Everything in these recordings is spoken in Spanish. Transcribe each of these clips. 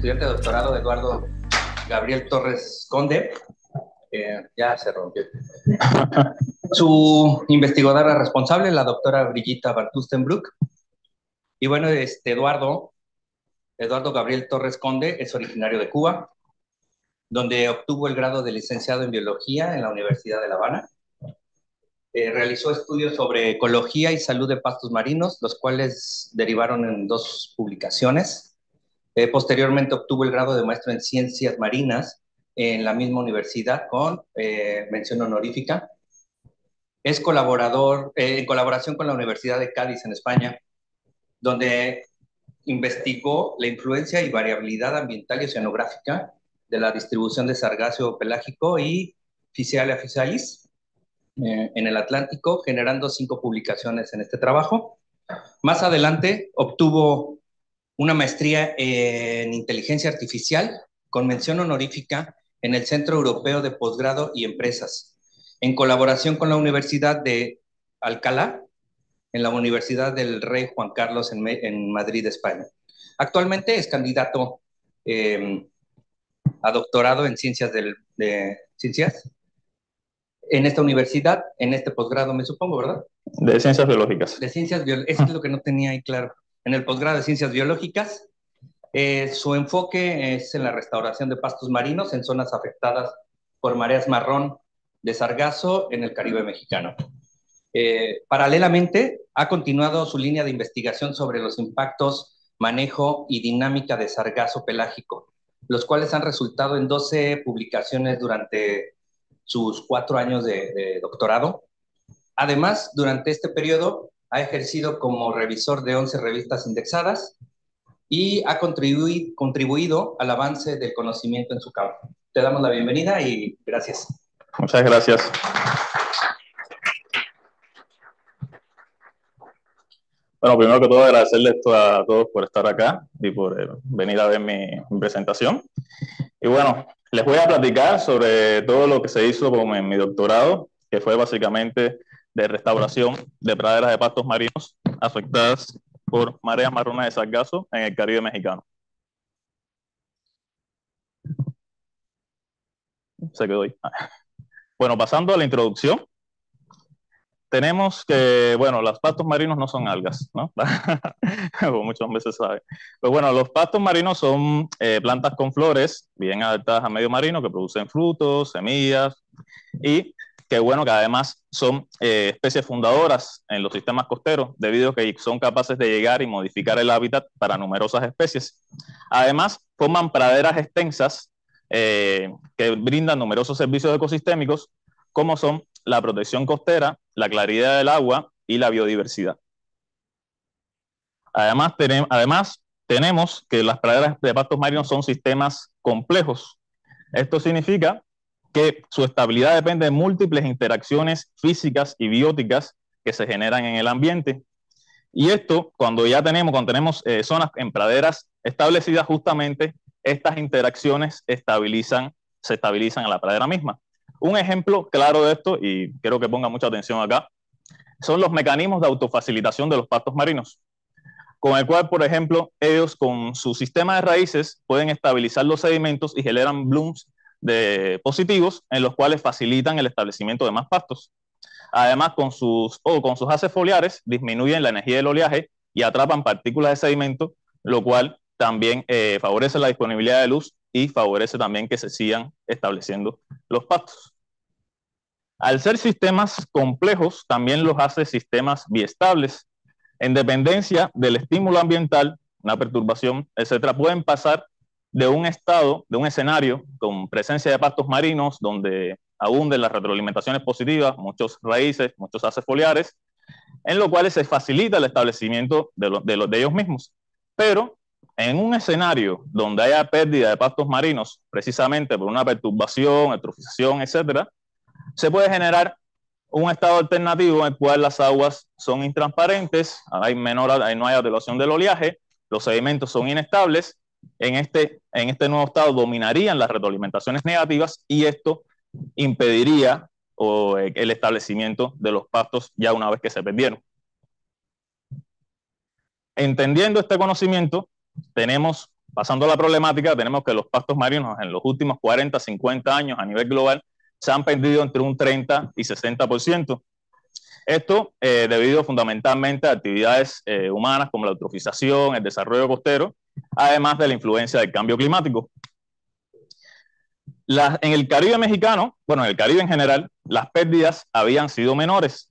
estudiante de doctorado Eduardo Gabriel Torres Conde. Ya se rompió. Su investigadora responsable, la doctora Brigitta Van Tustenbroek. Y bueno, Eduardo Gabriel Torres Conde es originario de Cuba, donde obtuvo el grado de licenciado en biología en la Universidad de La Habana. Realizó estudios sobre ecología y salud de pastos marinos, los cuales derivaron en 2 publicaciones. Posteriormente obtuvo el grado de maestro en ciencias marinas en la misma universidad con mención honorífica. Es colaborador, en colaboración con la Universidad de Cádiz en España, donde investigó la influencia y variabilidad ambiental y oceanográfica de la distribución de sargazo pelágico y Physalia physalis en el Atlántico, generando 5 publicaciones en este trabajo. Más adelante obtuvo una maestría en inteligencia artificial con mención honorífica en el Centro Europeo de Posgrado y Empresas, en colaboración con la Universidad de Alcalá, en la Universidad del Rey Juan Carlos en Madrid, España. Actualmente es candidato a doctorado en ciencias de ciencias en esta universidad, en este posgrado, me supongo, ¿verdad? De ciencias biológicas. De ciencias biológicas, eso es lo que no tenía ahí claro. En el posgrado de ciencias biológicas, su enfoque es en la restauración de pastos marinos en zonas afectadas por mareas marrón de sargazo en el Caribe mexicano. Paralelamente, ha continuado su línea de investigación sobre los impactos, manejo y dinámica de sargazo pelágico, los cuales han resultado en 12 publicaciones durante sus 4 años de doctorado. Además, durante este periodo ha ejercido como revisor de 11 revistas indexadas y ha contribuido al avance del conocimiento en su campo. Te damos la bienvenida y gracias. Muchas gracias. Bueno, primero que todo agradecerles a todos por estar acá y por venir a ver mi presentación. Y bueno, les voy a platicar sobre todo lo que se hizo en mi doctorado, que fue básicamente de restauración de praderas de pastos marinos afectadas por mareas marrones de sargazo en el Caribe mexicano. Se quedó ahí. Bueno, pasando a la introducción, tenemos que, bueno, los pastos marinos no son algas, ¿no? Como muchas veces saben. Pero bueno, los pastos marinos son plantas con flores bien adaptadas a medio marino que producen frutos, semillas y que bueno, que además son especies fundadoras en los sistemas costeros debido a que son capaces de llegar y modificar el hábitat para numerosas especies. Además, forman praderas extensas que brindan numerosos servicios ecosistémicos como son la protección costera, la claridad del agua y la biodiversidad. Además, tenemos que las praderas de pastos marinos son sistemas complejos. Esto significa que su estabilidad depende de múltiples interacciones físicas y bióticas que se generan en el ambiente. Y esto, cuando tenemos zonas en praderas establecidas, justamente estas interacciones se estabilizan a la pradera misma. Un ejemplo claro de esto, y quiero que pongan mucha atención acá, son los mecanismos de autofacilitación de los pastos marinos, con el cual, por ejemplo, ellos con su sistema de raíces pueden estabilizar los sedimentos y generan blooms positivos en los cuales facilitan el establecimiento de más pastos. Además, con sus haces foliares disminuyen la energía del oleaje y atrapan partículas de sedimento, lo cual también favorece la disponibilidad de luz y favorece también que se sigan estableciendo los pastos. Al ser sistemas complejos, también los hace sistemas biestables. En dependencia del estímulo ambiental, una perturbación, etcétera, pueden pasar de un escenario con presencia de pastos marinos, donde abunden las retroalimentaciones positivas, muchos raíces, muchos haces foliares, en los cuales se facilita el establecimiento de ellos mismos. Pero en un escenario donde haya pérdida de pastos marinos, precisamente por una perturbación, eutrofización, etcétera, se puede generar un estado alternativo en el cual las aguas son intransparentes, no hay alteración del oleaje, los sedimentos son inestables. En este nuevo estado dominarían las retroalimentaciones negativas y esto impediría el establecimiento de los pastos ya una vez que se perdieron. Entendiendo este conocimiento, tenemos Pasando a la problemática, tenemos que los pastos marinos en los últimos 40, 50 años a nivel global se han perdido entre un 30 y 60%. Esto debido fundamentalmente a actividades humanas como la eutrofización, el desarrollo costero, además de la influencia del cambio climático. En el Caribe mexicano, bueno, en el Caribe en general, las pérdidas habían sido menores.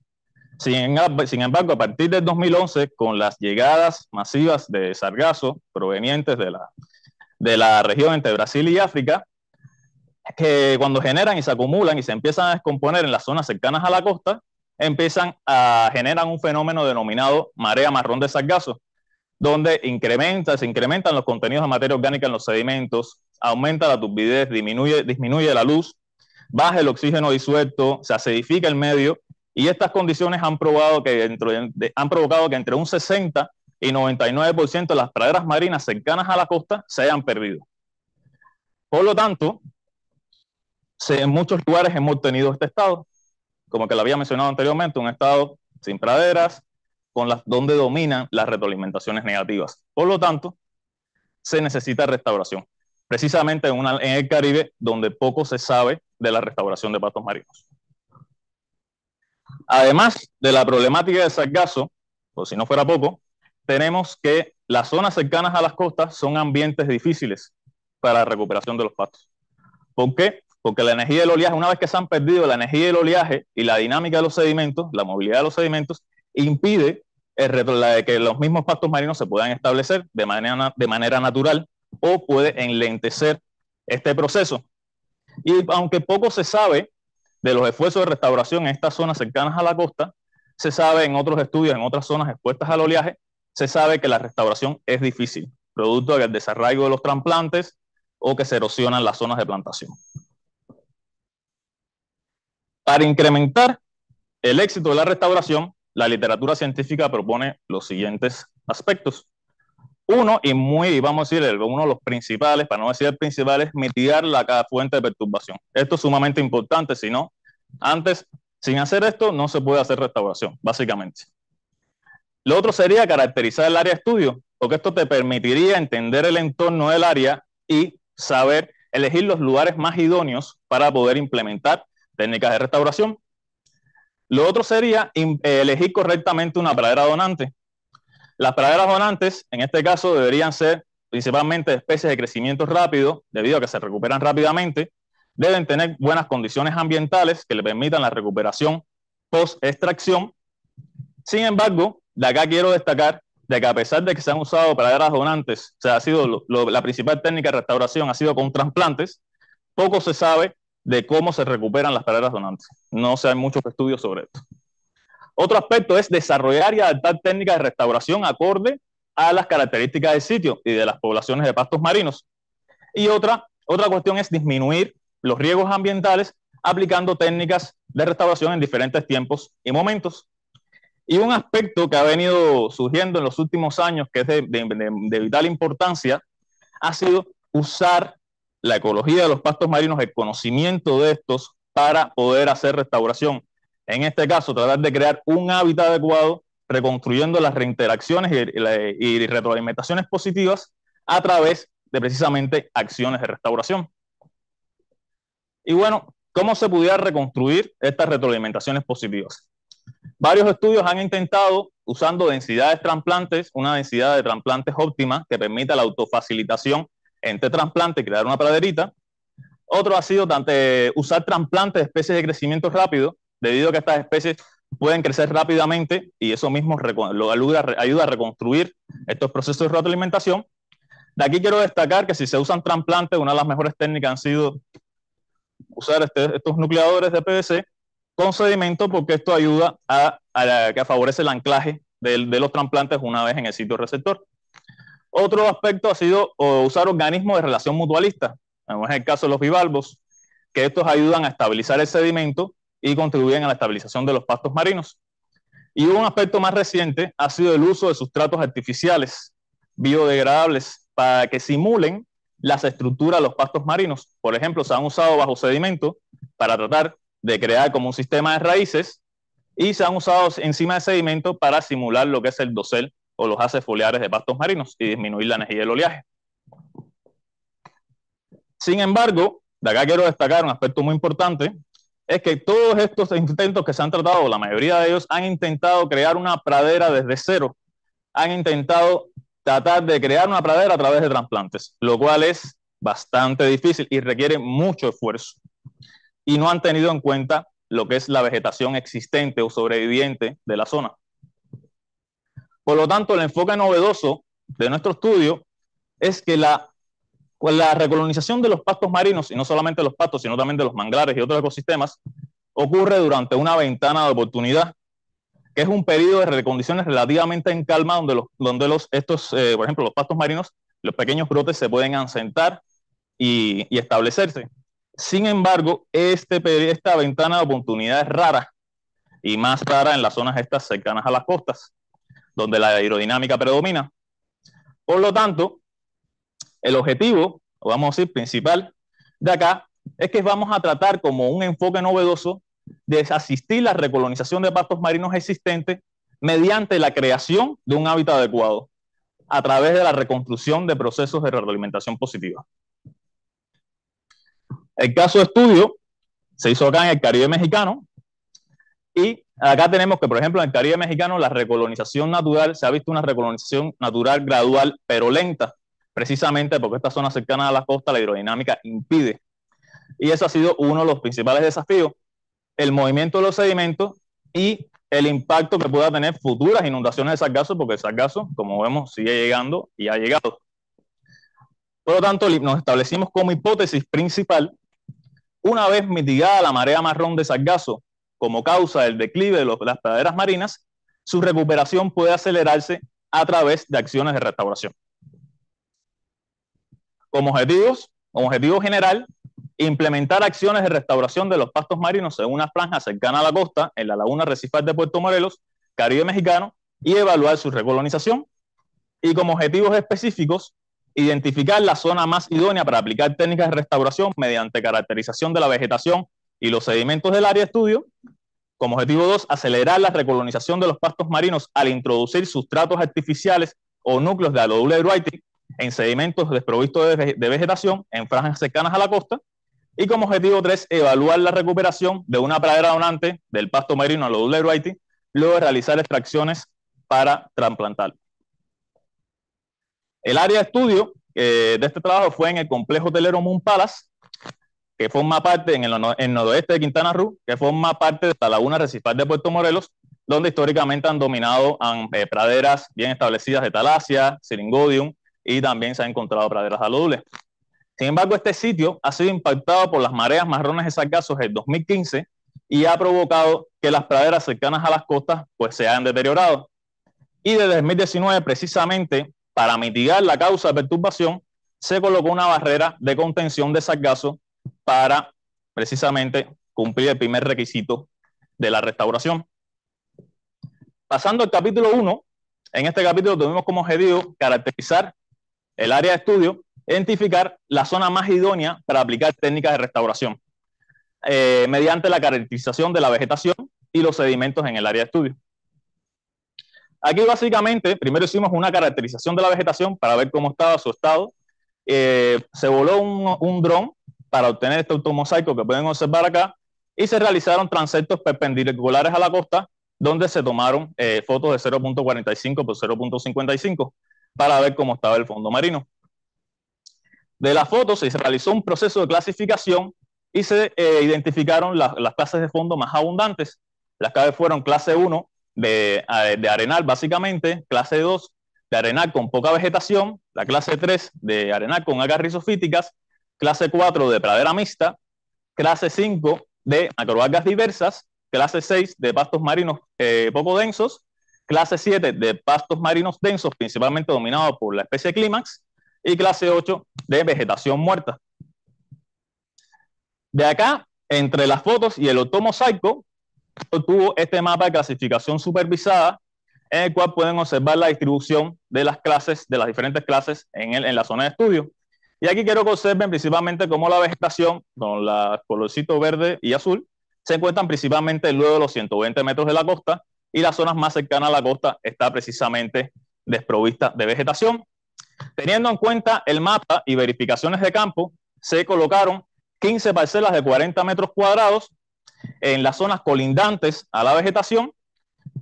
Sin embargo, a partir del 2011, con las llegadas masivas de sargazo provenientes de la región entre Brasil y África, que cuando generan y se acumulan y se empiezan a descomponer en las zonas cercanas a la costa, generan un fenómeno denominado marea marrón de sargazo, donde se incrementan los contenidos de materia orgánica en los sedimentos, aumenta la turbidez, disminuye la luz, baja el oxígeno disuelto, se acidifica el medio, y estas condiciones han provocado que entre un 60 y 99% de las praderas marinas cercanas a la costa se hayan perdido. Por lo tanto, en muchos lugares hemos tenido este estado, como que lo había mencionado anteriormente, un estado sin praderas, donde dominan las retroalimentaciones negativas. Por lo tanto, se necesita restauración, precisamente en el Caribe, donde poco se sabe de la restauración de pastos marinos. Además de la problemática del sargazo, por si no fuera poco, tenemos que las zonas cercanas a las costas son ambientes difíciles para la recuperación de los pastos. ¿Por qué? Porque la energía del oleaje, una vez que se han perdido la energía del oleaje y la dinámica de los sedimentos, la movilidad de los sedimentos, impide que los mismos pastos marinos se puedan establecer de manera natural, o puede enlentecer este proceso. Y aunque poco se sabe de los esfuerzos de restauración en estas zonas cercanas a la costa, se sabe en otros estudios, en otras zonas expuestas al oleaje, se sabe que la restauración es difícil, producto del desarraigo de los trasplantes o que se erosionan las zonas de plantación. Para incrementar el éxito de la restauración, la literatura científica propone los siguientes aspectos. Uno, vamos a decir, uno de los principales, para no decir el principal, es mitigar cada fuente de perturbación. Esto es sumamente importante, sin hacer esto, no se puede hacer restauración, básicamente. Lo otro sería caracterizar el área de estudio, porque esto te permitiría entender el entorno del área y saber elegir los lugares más idóneos para poder implementar técnicas de restauración. Lo otro sería elegir correctamente una pradera donante. Las praderas donantes, en este caso, deberían ser principalmente especies de crecimiento rápido, debido a que se recuperan rápidamente. Deben tener buenas condiciones ambientales que le permitan la recuperación post-extracción. Sin embargo, de acá quiero destacar de que a pesar de que se han usado praderas donantes, o sea, la principal técnica de restauración ha sido con trasplantes, poco se sabe de cómo se recuperan las praderas donantes. No se hay muchos estudios sobre esto. Otro aspecto es desarrollar y adaptar técnicas de restauración acorde a las características del sitio y de las poblaciones de pastos marinos. Y otra cuestión es disminuir los riesgos ambientales aplicando técnicas de restauración en diferentes tiempos y momentos. Y un aspecto que ha venido surgiendo en los últimos años, que es de vital importancia, ha sido usar la ecología de los pastos marinos, el conocimiento de estos, para poder hacer restauración. En este caso, tratar de crear un hábitat adecuado, reconstruyendo las reinteracciones y retroalimentaciones positivas a través de precisamente acciones de restauración. Y bueno, ¿cómo se pudiera reconstruir estas retroalimentaciones positivas? Varios estudios han intentado, usando densidades trasplantes, una densidad de trasplantes óptima que permita la autofacilitación entre trasplantes y crear una praderita. Otro ha sido usar trasplantes de especies de crecimiento rápido, debido a que estas especies pueden crecer rápidamente y eso mismo ayuda a reconstruir estos procesos de retroalimentación. De aquí quiero destacar que si se usan trasplantes, una de las mejores técnicas han sido usar estos nucleadores de PVC con sedimento, porque esto ayuda a favorece el anclaje de los trasplantes una vez en el sitio receptor. Otro aspecto ha sido usar organismos de relación mutualista, como es el caso de los bivalvos, que estos ayudan a estabilizar el sedimento y contribuyen a la estabilización de los pastos marinos. Y un aspecto más reciente ha sido el uso de sustratos artificiales biodegradables para que simulen las estructuras de los pastos marinos. Por ejemplo, se han usado bajo sedimento para tratar de crear como un sistema de raíces, y se han usado encima de sedimento para simular lo que es el dosel o los haces foliares de pastos marinos y disminuir la energía del oleaje. Sin embargo, de acá quiero destacar un aspecto muy importante, es que todos estos intentos que se han tratado, la mayoría de ellos han intentado crear una pradera desde cero, han intentado tratar de crear una pradera a través de trasplantes, lo cual es bastante difícil y requiere mucho esfuerzo. Y no han tenido en cuenta lo que es la vegetación existente o sobreviviente de la zona. Por lo tanto, el enfoque novedoso de nuestro estudio es que la recolonización de los pastos marinos, y no solamente los pastos, sino también de los manglares y otros ecosistemas, ocurre durante una ventana de oportunidad, que es un periodo de condiciones relativamente en calma, donde por ejemplo, los pastos marinos, los pequeños brotes se pueden asentar y establecerse. Sin embargo, esta ventana de oportunidad es rara, y más rara en las zonas estas cercanas a las costas, donde la aerodinámica predomina. Por lo tanto, el objetivo, o vamos a decir principal, de acá, es que vamos a tratar como un enfoque novedoso de asistir la recolonización de pastos marinos existentes mediante la creación de un hábitat adecuado a través de la reconstrucción de procesos de retroalimentación positiva. El caso de estudio se hizo acá en el Caribe mexicano y acá tenemos que, por ejemplo, en el Caribe mexicano la recolonización natural, se ha visto una recolonización natural gradual pero lenta, precisamente porque esta zona cercana a la costa la hidrodinámica impide. Y eso ha sido uno de los principales desafíos, el movimiento de los sedimentos y el impacto que pueda tener futuras inundaciones de sargazo, porque el sargazo, como vemos, sigue llegando y ha llegado. Por lo tanto, nos establecimos como hipótesis principal, una vez mitigada la marea marrón de sargazo como causa del declive de las praderas marinas, su recuperación puede acelerarse a través de acciones de restauración. Como objetivo general, implementar acciones de restauración de los pastos marinos en una franja cercana a la costa, en la laguna arrecifal de Puerto Morelos, Caribe mexicano, y evaluar su recolonización. Y como objetivos específicos, identificar la zona más idónea para aplicar técnicas de restauración mediante caracterización de la vegetación y los sedimentos del área de estudio. Como objetivo 2, acelerar la recolonización de los pastos marinos al introducir sustratos artificiales o núcleos de Allodule Writing en sedimentos desprovistos de vegetación en franjas cercanas a la costa. Y como objetivo 3, evaluar la recuperación de una pradera donante del pasto marino Allodule Writing, luego de realizar extracciones para trasplantar. El área de estudio de este trabajo fue en el complejo hotelero Moon Palace, que forma parte en el noroeste de Quintana Roo, que forma parte de la laguna arrecifal de Puerto Morelos, donde históricamente han dominado praderas bien establecidas de Thalassia, Syringodium, y también se han encontrado praderas de Allodule. Sin embargo, este sitio ha sido impactado por las mareas marrones de sargazo en el 2015 y ha provocado que las praderas cercanas a las costas pues, se hayan deteriorado. Y desde 2019, precisamente, para mitigar la causa de perturbación, se colocó una barrera de contención de sargazo para precisamente cumplir el primer requisito de la restauración. Pasando al capítulo 1, en este capítulo tuvimos como objetivo caracterizar el área de estudio, identificar la zona más idónea para aplicar técnicas de restauración mediante la caracterización de la vegetación y los sedimentos en el área de estudio. Aquí básicamente, primero hicimos una caracterización de la vegetación para ver cómo estaba su estado. Se voló un dron para obtener este automosaico que pueden observar acá y se realizaron transectos perpendiculares a la costa donde se tomaron fotos de 0.45 por 0.55 para ver cómo estaba el fondo marino. De las fotos se realizó un proceso de clasificación y se identificaron las clases de fondo más abundantes. Las clases fueron clase 1 de arenal básicamente, clase 2 de arenal con poca vegetación, la clase 3 de arenal con algas rizofíticas, clase 4 de pradera mixta, clase 5 de macroalgas diversas, clase 6 de pastos marinos poco densos, clase 7 de pastos marinos densos principalmente dominados por la especie clímax y clase 8 de vegetación muerta. De acá, entre las fotos y el automosaico, obtuvo este mapa de clasificación supervisada en el cual pueden observar la distribución de las clases, de las diferentes clases en la zona de estudio. Y aquí quiero que observen principalmente cómo la vegetación, con los colorcitos verde y azul, se encuentran principalmente luego de los 120 metros de la costa y las zonas más cercanas a la costa está precisamente desprovista de vegetación. Teniendo en cuenta el mapa y verificaciones de campo, se colocaron 15 parcelas de 40 metros cuadrados en las zonas colindantes a la vegetación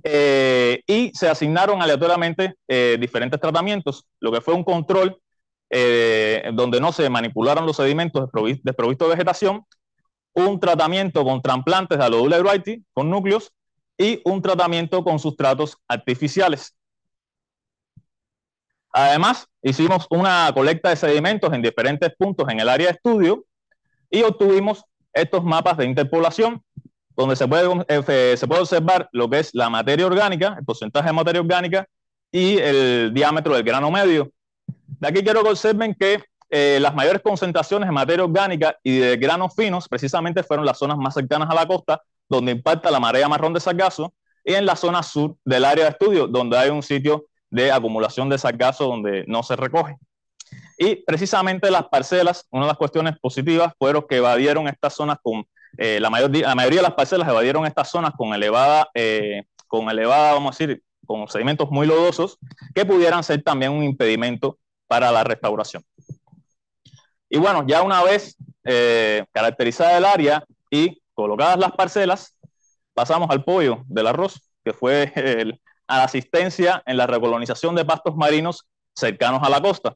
y se asignaron aleatoriamente diferentes tratamientos, lo que fue un control donde no se manipularon los sedimentos desprovistos de vegetación, un tratamiento con trasplantes de Alodula eruaiti con núcleos y un tratamiento con sustratos artificiales. Además, hicimos una colecta de sedimentos en diferentes puntos en el área de estudio y obtuvimos estos mapas de interpolación, donde se puede observar lo que es la materia orgánica, el porcentaje de materia orgánica y el diámetro del grano medio. De aquí quiero que observen que las mayores concentraciones de materia orgánica y de granos finos precisamente fueron las zonas más cercanas a la costa, donde impacta la marea marrón de sargazo, y en la zona sur del área de estudio, donde hay un sitio de acumulación de sargazo donde no se recoge. Y precisamente las parcelas, una de las cuestiones positivas fueron que evadieron estas zonas con, la mayoría de las parcelas evadieron estas zonas con elevada, vamos a decir, con sedimentos muy lodosos, que pudieran ser también un impedimento para la restauración. Y bueno, ya una vez caracterizada el área y colocadas las parcelas, pasamos al pollo del arroz, que fue a la asistencia en la recolonización de pastos marinos cercanos a la costa.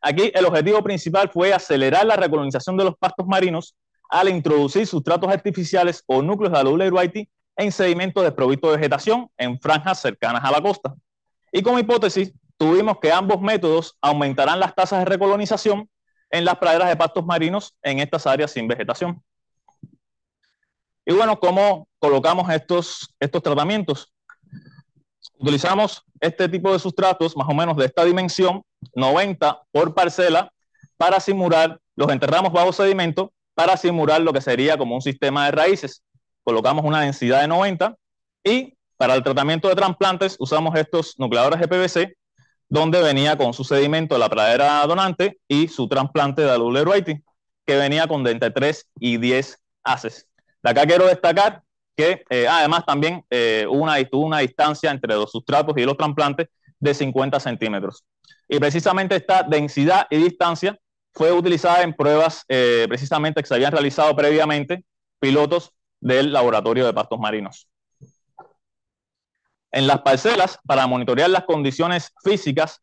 Aquí el objetivo principal fue acelerar la recolonización de los pastos marinos al introducir sustratos artificiales o núcleos de Alodula eruaiti en sedimentos desprovistos de vegetación en franjas cercanas a la costa. Y como hipótesis, tuvimos que ambos métodos aumentarán las tasas de recolonización en las praderas de pastos marinos en estas áreas sin vegetación. Y bueno, ¿cómo colocamos estos tratamientos? Utilizamos este tipo de sustratos, más o menos de esta dimensión, 90 por parcela, para simular, los enterramos bajo sedimento, para simular lo que sería como un sistema de raíces. Colocamos una densidad de 90 y para el tratamiento de trasplantes usamos estos nucleadores de PVC, donde venía con su sedimento de la pradera donante y su trasplante de Alodula eruaiti, que venía con de entre 3 y 10 haces. De acá quiero destacar que además también hubo una distancia entre los sustratos y los trasplantes de 50 centímetros. Y precisamente esta densidad y distancia fue utilizada en pruebas precisamente que se habían realizado previamente, pilotos del laboratorio de pastos marinos. En las parcelas, para monitorear las condiciones físicas,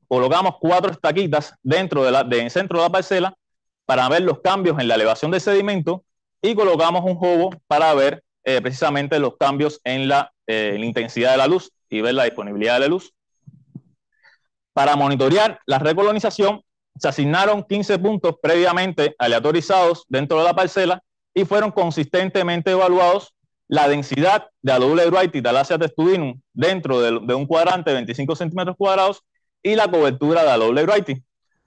colocamos 4 estaquitas dentro del centro de la parcela para ver los cambios en la elevación del sedimento y colocamos un jobo para ver precisamente los cambios en la intensidad de la luz y ver la disponibilidad de la luz. Para monitorear la recolonización, se asignaron 15 puntos previamente aleatorizados dentro de la parcela y fueron consistentemente evaluados la densidad de Alodula eruaiti Thalassia testudinum dentro de un cuadrante de 25 centímetros cuadrados y la cobertura de Alodula eruaiti.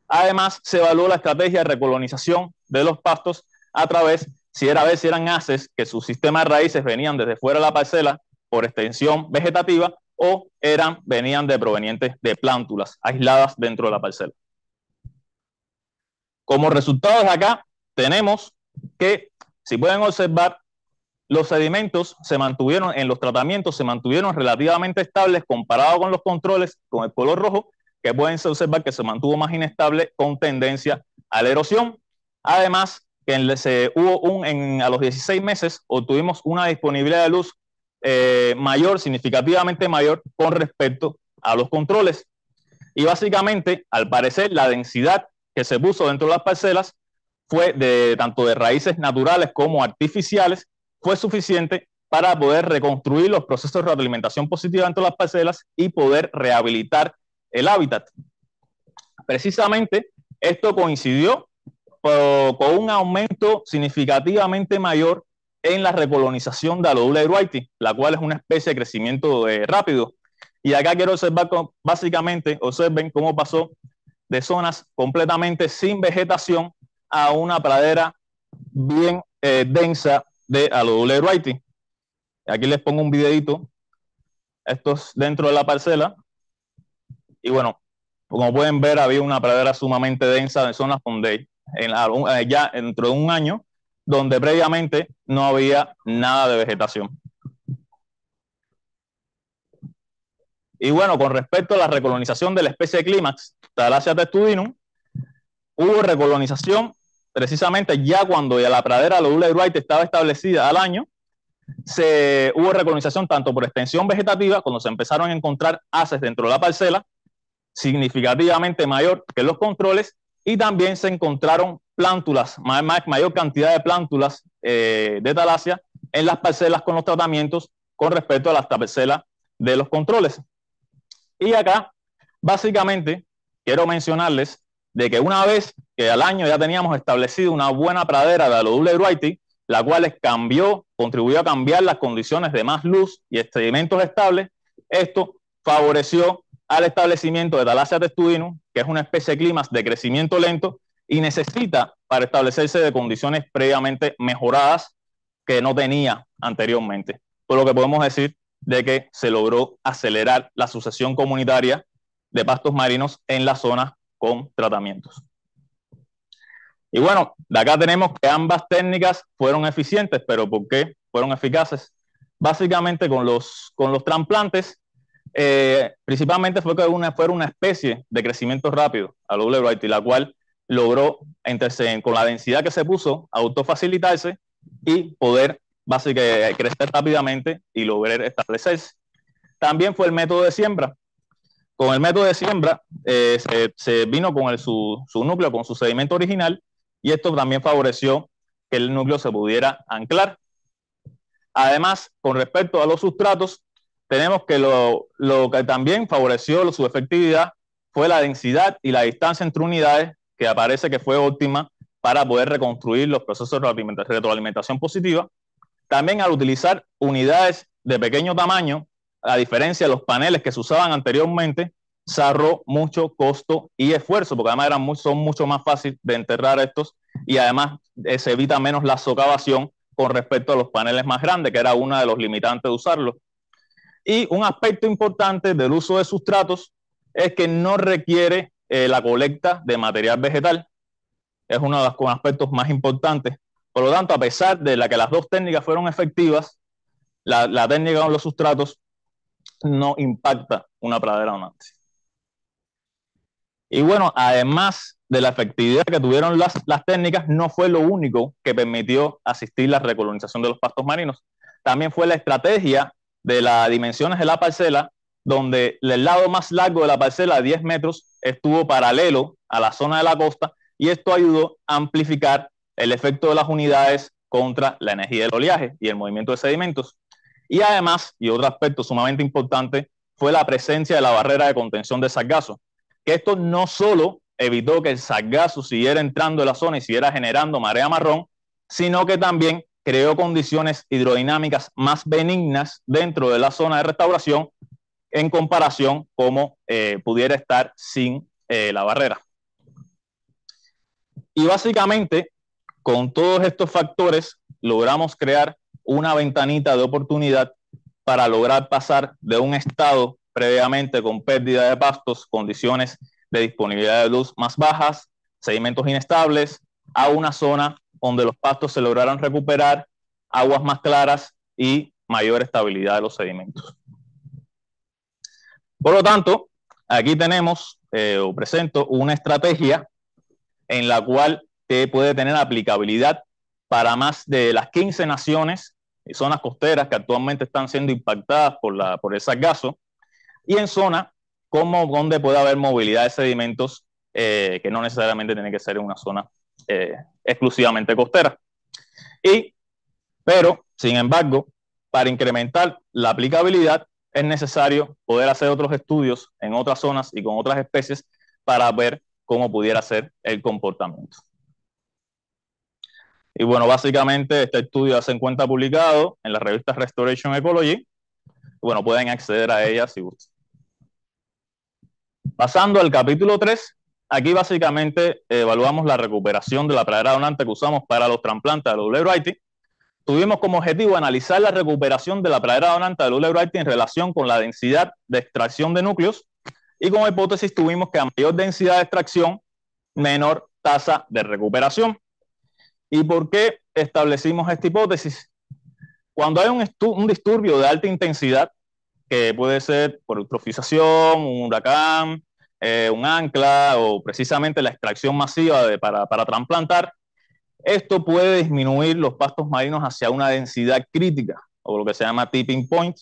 Además, se evaluó la estrategia de recolonización de los pastos a través, si eran haces que sus sistemas de raíces venían desde fuera de la parcela por extensión vegetativa o venían provenientes de plántulas aisladas dentro de la parcela. Como resultado de acá, tenemos que, si pueden observar, los sedimentos en los tratamientos se mantuvieron relativamente estables comparado con los controles con el color rojo, que pueden observar que se mantuvo más inestable con tendencia a la erosión. Además, que a los 16 meses obtuvimos una disponibilidad de luz mayor, significativamente mayor con respecto a los controles. Y básicamente, al parecer, la densidad que se puso dentro de las parcelas fue tanto de raíces naturales como artificiales, fue suficiente para poder reconstruir los procesos de retroalimentación positiva dentro de las parcelas y poder rehabilitar el hábitat. Precisamente, esto coincidió con un aumento significativamente mayor en la recolonización de Alodula eruaiti, la cual es una especie de crecimiento rápido. Y acá quiero observar, básicamente, observen cómo pasó de zonas completamente sin vegetación a una pradera bien densa de Alodula eruaiti. Aquí les pongo un videito. Esto es dentro de la parcela. Y bueno, como pueden ver, había una pradera sumamente densa de zonas donde ya dentro de un año, donde previamente no había nada de vegetación. Y bueno, con respecto a la recolonización de la especie de Clímax Thalassia testudinum, hubo recolonización, precisamente ya cuando ya la pradera W. Wright estaba establecida al año, hubo recolonización tanto por extensión vegetativa, cuando se empezaron a encontrar haces dentro de la parcela, significativamente mayor que los controles, y también se encontraron plántulas, mayor cantidad de plántulas de talasia en las parcelas con los tratamientos con respecto a las parcelas de los controles. Y acá, básicamente, quiero mencionarles de que una vez que al año ya teníamos establecido una buena pradera de W. Wright, la cual contribuyó a cambiar las condiciones de más luz y sedimentos estables, esto favoreció al establecimiento de Thalassia testudinum, que es una especie de climas de crecimiento lento y necesita para establecerse de condiciones previamente mejoradas que no tenía anteriormente. Por lo que podemos decir de que se logró acelerar la sucesión comunitaria de pastos marinos en la zona con tratamientos. Y bueno, de acá tenemos que ambas técnicas fueron eficientes, pero ¿por qué fueron eficaces? Básicamente con los trasplantes, principalmente fue que fuera una especie de crecimiento rápido a W. Wright, la cual logró, con la densidad que se puso, autofacilitarse y poder básicamente crecer rápidamente y lograr establecerse. También fue el método de siembra. Con el método de siembra se vino con su núcleo, con su sedimento original, y esto también favoreció que el núcleo se pudiera anclar. Además, con respecto a los sustratos, tenemos que lo que también favoreció su efectividad fue la densidad y la distancia entre unidades, que aparece que fue óptima para poder reconstruir los procesos de retroalimentación positiva. También al utilizar unidades de pequeño tamaño, a diferencia de los paneles que se usaban anteriormente, se ahorró mucho costo y esfuerzo, porque además son mucho más fáciles de enterrar estos, y además se evita menos la socavación con respecto a los paneles más grandes, que era uno de los limitantes de usarlos. Y un aspecto importante del uso de sustratos es que no requiere la colecta de material vegetal. Es uno de los aspectos más importantes. Por lo tanto, a pesar de que las dos técnicas fueron efectivas, la técnica con los sustratos no impacta una pradera donante. Y bueno, además de la efectividad que tuvieron las técnicas, no fue lo único que permitió asistir la recolonización de los pastos marinos. También fue la estrategia de las dimensiones de la parcela, donde el lado más largo de la parcela, 10 metros, estuvo paralelo a la zona de la costa, y esto ayudó a amplificar el efecto de las unidades contra la energía del oleaje y el movimiento de sedimentos. Y además, y otro aspecto sumamente importante, fue la presencia de la barrera de contención de sargazo, que esto no solo evitó que el sargazo siguiera entrando en la zona y siguiera generando marea marrón, sino que también creó condiciones hidrodinámicas más benignas dentro de la zona de restauración en comparación como pudiera estar sin la barrera. Y básicamente, con todos estos factores, logramos crear una ventanita de oportunidad para lograr pasar de un estado previamente con pérdida de pastos, condiciones de disponibilidad de luz más bajas, sedimentos inestables, a una zona donde los pastos se lograran recuperar, aguas más claras y mayor estabilidad de los sedimentos. Por lo tanto, aquí tenemos o presento una estrategia en la cual puede tener aplicabilidad para más de las 15 naciones y zonas costeras que actualmente están siendo impactadas por el sargazo, y en zonas donde puede haber movilidad de sedimentos que no necesariamente tiene que ser en una zona exclusivamente costera. Pero, sin embargo, para incrementar la aplicabilidad es necesario poder hacer otros estudios en otras zonas y con otras especies para ver cómo pudiera ser el comportamiento. Y bueno, básicamente este estudio se encuentra publicado en la revista Restoration Ecology. Bueno, pueden acceder a ella si gustan. Pasando al capítulo 3, aquí básicamente evaluamos la recuperación de la pradera donante que usamos para los trasplantes de W. Wright. Tuvimos como objetivo analizar la recuperación de la pradera donante de W. Wright en relación con la densidad de extracción de núcleos, y como hipótesis tuvimos que a mayor densidad de extracción, menor tasa de recuperación. ¿Y por qué establecimos esta hipótesis? Cuando hay un disturbio de alta intensidad, que puede ser por eutrofización, un huracán, un ancla o precisamente la extracción masiva para trasplantar, esto puede disminuir los pastos marinos hacia una densidad crítica, o lo que se llama tipping point,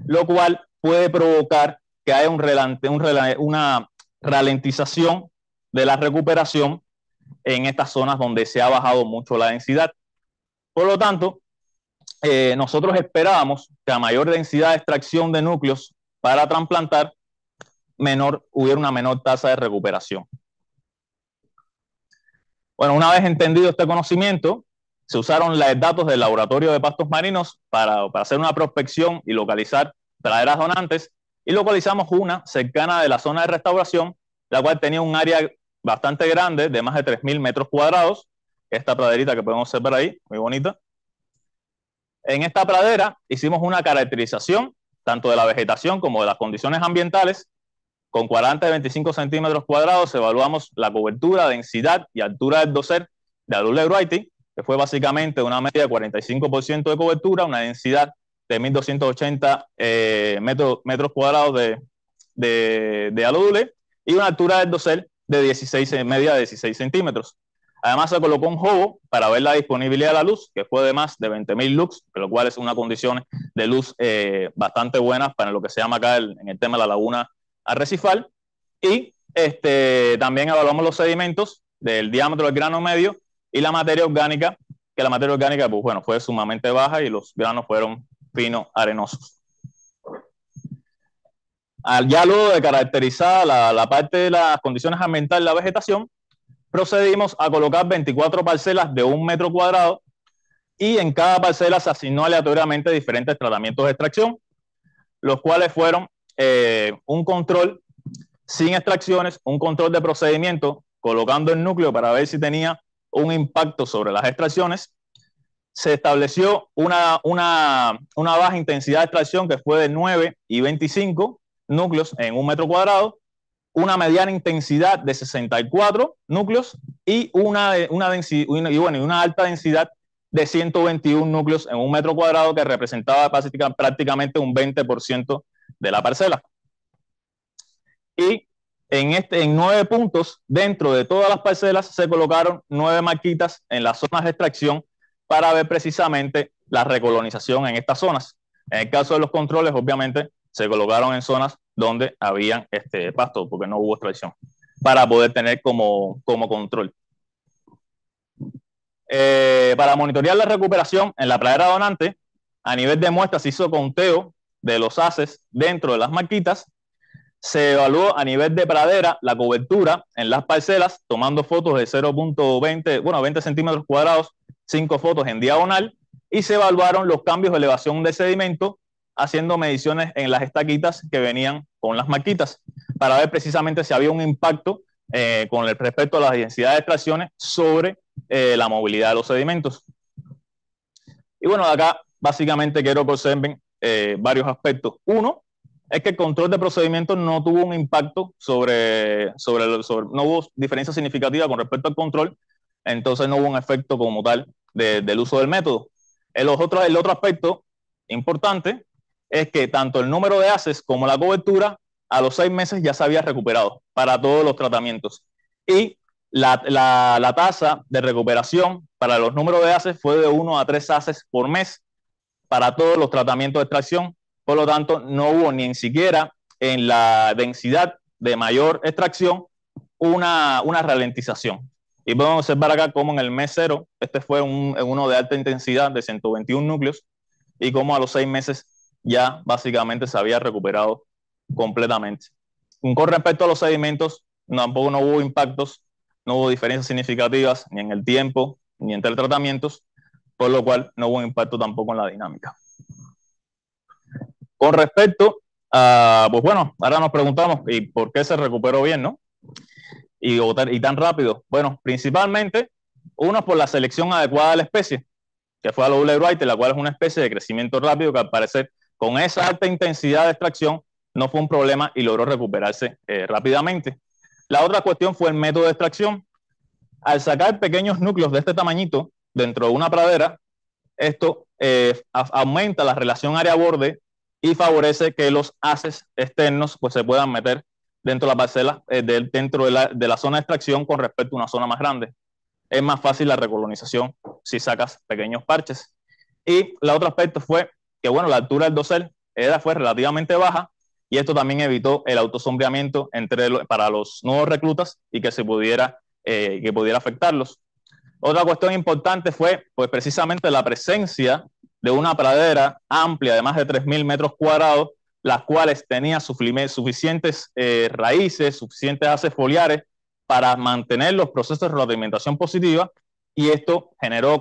lo cual puede provocar que haya una ralentización de la recuperación en estas zonas donde se ha bajado mucho la densidad. Por lo tanto, nosotros esperábamos que a mayor densidad de extracción de núcleos para trasplantar, hubiera una menor tasa de recuperación. Bueno, una vez entendido este conocimiento, se usaron los datos del laboratorio de pastos marinos para hacer una prospección y localizar praderas donantes, y localizamos una cercana de la zona de restauración, la cual tenía un área bastante grande, de más de 3.000 metros cuadrados. Esta praderita que podemos observar ahí, muy bonita. En esta pradera hicimos una caracterización tanto de la vegetación como de las condiciones ambientales. Con 40 de 25 centímetros cuadrados evaluamos la cobertura, densidad y altura del dosel de Aleules wrightii, que fue básicamente una media de 45% de cobertura, una densidad de 1.280 metros cuadrados de Aleules y una altura del dosel de media de 16 centímetros. Además se colocó un jobo para ver la disponibilidad de la luz, que fue de más de 20.000 lux, lo cual es una condición de luz bastante buena para lo que se llama acá en el tema de la laguna arrecifal. Y también evaluamos los sedimentos del diámetro del grano medio y la materia orgánica, que la materia orgánica pues, bueno, fue sumamente baja y los granos fueron finos, arenosos. Ya luego de caracterizar la parte de las condiciones ambientales de la vegetación, procedimos a colocar 24 parcelas de 1 metro cuadrado y en cada parcela se asignó aleatoriamente diferentes tratamientos de extracción, los cuales fueron un control sin extracciones, un control de procedimiento, colocando el núcleo para ver si tenía un impacto sobre las extracciones. Se estableció una baja intensidad de extracción que fue de 9 y 25 núcleos en 1 metro cuadrado, una mediana intensidad de 64 núcleos y una alta densidad de 121 núcleos en 1 metro cuadrado, que representaba prácticamente un 20% de la parcela. Y en 9 puntos dentro de todas las parcelas se colocaron 9 marquitas en las zonas de extracción para ver precisamente la recolonización en estas zonas. En el caso de los controles, obviamente, se colocaron en zonas donde habían pasto, porque no hubo extracción, para poder tener como control. Para monitorear la recuperación en la pradera donante, a nivel de muestras se hizo conteo de los haces dentro de las marquitas. Se evaluó a nivel de pradera la cobertura en las parcelas, tomando fotos de 20 centímetros cuadrados, 5 fotos en diagonal, y se evaluaron los cambios de elevación de sedimento, haciendo mediciones en las estaquitas que venían con las marquitas, para ver precisamente si había un impacto con respecto a la densidad de extracciones sobre la movilidad de los sedimentos. Y bueno, acá básicamente quiero que observen varios aspectos. Uno, es que el control de procedimientos no tuvo un impacto no hubo diferencia significativa con respecto al control, entonces no hubo un efecto como tal del uso del método. El otro aspecto importante es que tanto el número de haces como la cobertura a los 6 meses ya se había recuperado para todos los tratamientos. Y la tasa de recuperación para los números de haces fue de 1 a 3 haces por mes para todos los tratamientos de extracción. Por lo tanto, no hubo ni siquiera en la densidad de mayor extracción una ralentización. Y podemos observar acá como en el mes 0, fue uno de alta intensidad de 121 núcleos, y como a los 6 meses ya básicamente se había recuperado completamente. Con respecto a los sedimentos, tampoco no hubo impactos, no hubo diferencias significativas ni en el tiempo ni entre tratamientos, por lo cual no hubo impacto tampoco en la dinámica. Con respecto a, pues bueno, ahora nos preguntamos, ¿y por qué se recuperó bien, no? Y tan rápido. Bueno, principalmente, uno por la selección adecuada de la especie, que fue Aleules wrightii, la cual es una especie de crecimiento rápido que al parecer con esa alta intensidad de extracción no fue un problema y logró recuperarse rápidamente. La otra cuestión fue el método de extracción. Al sacar pequeños núcleos de este tamañito dentro de una pradera, esto aumenta la relación área-borde y favorece que los haces externos pues, se puedan meter dentro de las parcelas, dentro de la zona de extracción con respecto a una zona más grande. Es más fácil la recolonización si sacas pequeños parches. Y el otro aspecto fue que, bueno, la altura del dosel fue relativamente baja, y esto también evitó el autosombreamiento para los nuevos reclutas y que pudiera afectarlos. Otra cuestión importante fue, pues, precisamente la presencia de una pradera amplia de más de 3.000 metros cuadrados, las cuales tenía suficientes raíces, suficientes haces foliares para mantener los procesos de retroalimentación positiva, y esto generó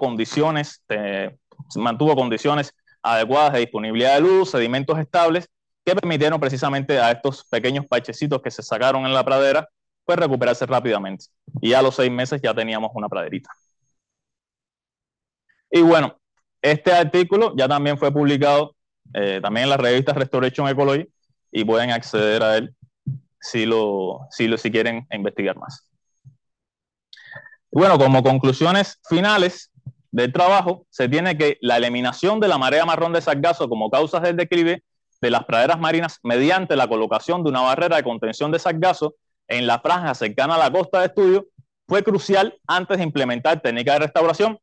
mantuvo condiciones adecuadas de disponibilidad de luz, sedimentos estables, que permitieron precisamente a estos pequeños parchecitos que se sacaron en la pradera, pues recuperarse rápidamente. Y a los 6 meses ya teníamos una praderita. Y bueno, este artículo ya también fue publicado también en la revista Restoration Ecology, y pueden acceder a él si quieren investigar más. Bueno, como conclusiones finales del trabajo, se tiene que la eliminación de la marea marrón de sargazo como causas del declive de las praderas marinas mediante la colocación de una barrera de contención de sargazo en la franja cercana a la costa de estudio fue crucial antes de implementar técnicas de restauración.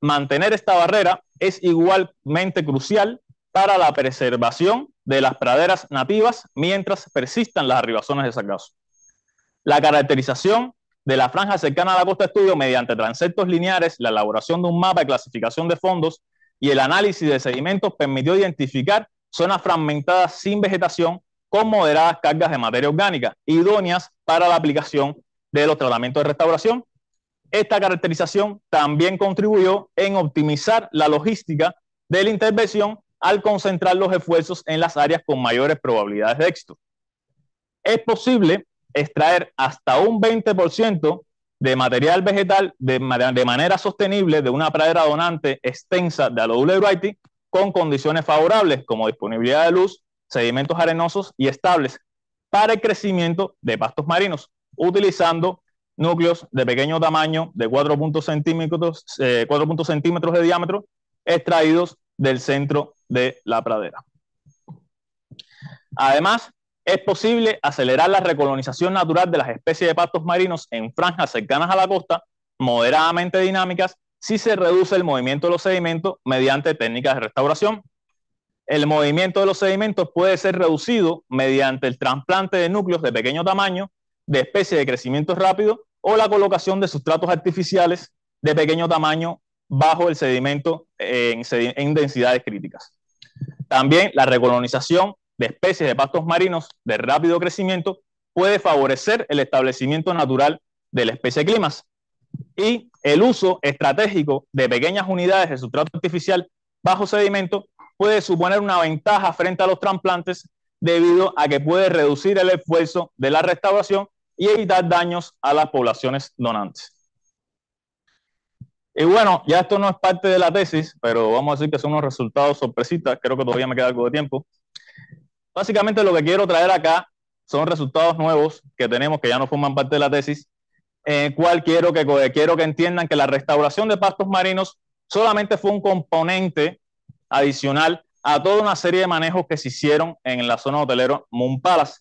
Mantener esta barrera es igualmente crucial para la preservación de las praderas nativas mientras persistan las arribazones de sargazo. La caracterización de la franja cercana a la costa de estudio mediante transectos lineares, la elaboración de un mapa de clasificación de fondos y el análisis de sedimentos permitió identificar zonas fragmentadas sin vegetación con moderadas cargas de materia orgánica, idóneas para la aplicación de los tratamientos de restauración. Esta caracterización también contribuyó en optimizar la logística de la intervención al concentrar los esfuerzos en las áreas con mayores probabilidades de éxito. Es posible extraer hasta un 20% de material vegetal de manera sostenible de una pradera donante extensa de Allodial variety con condiciones favorables como disponibilidad de luz, sedimentos arenosos y estables para el crecimiento de pastos marinos, utilizando núcleos de pequeño tamaño de 4 centímetros de diámetro extraídos del centro de la pradera. Además, es posible acelerar la recolonización natural de las especies de pastos marinos en franjas cercanas a la costa, moderadamente dinámicas, si se reduce el movimiento de los sedimentos mediante técnicas de restauración. El movimiento de los sedimentos puede ser reducido mediante el trasplante de núcleos de pequeño tamaño, de especies de crecimiento rápido, o la colocación de sustratos artificiales de pequeño tamaño bajo el sedimento en densidades críticas. También la recolonización de especies de pastos marinos de rápido crecimiento puede favorecer el establecimiento natural de la especie climas, y el uso estratégico de pequeñas unidades de sustrato artificial bajo sedimento puede suponer una ventaja frente a los trasplantes debido a que puede reducir el esfuerzo de la restauración y evitar daños a las poblaciones donantes. Y bueno, ya esto no es parte de la tesis, pero vamos a decir que son unos resultados sorpresitas. Creo que todavía me queda algo de tiempo. Básicamente lo que quiero traer acá son resultados nuevos que tenemos, que ya no forman parte de la tesis, cual quiero que entiendan que la restauración de pastos marinos solamente fue un componente adicional a toda una serie de manejos que se hicieron en la zona hotelera Moon Palace.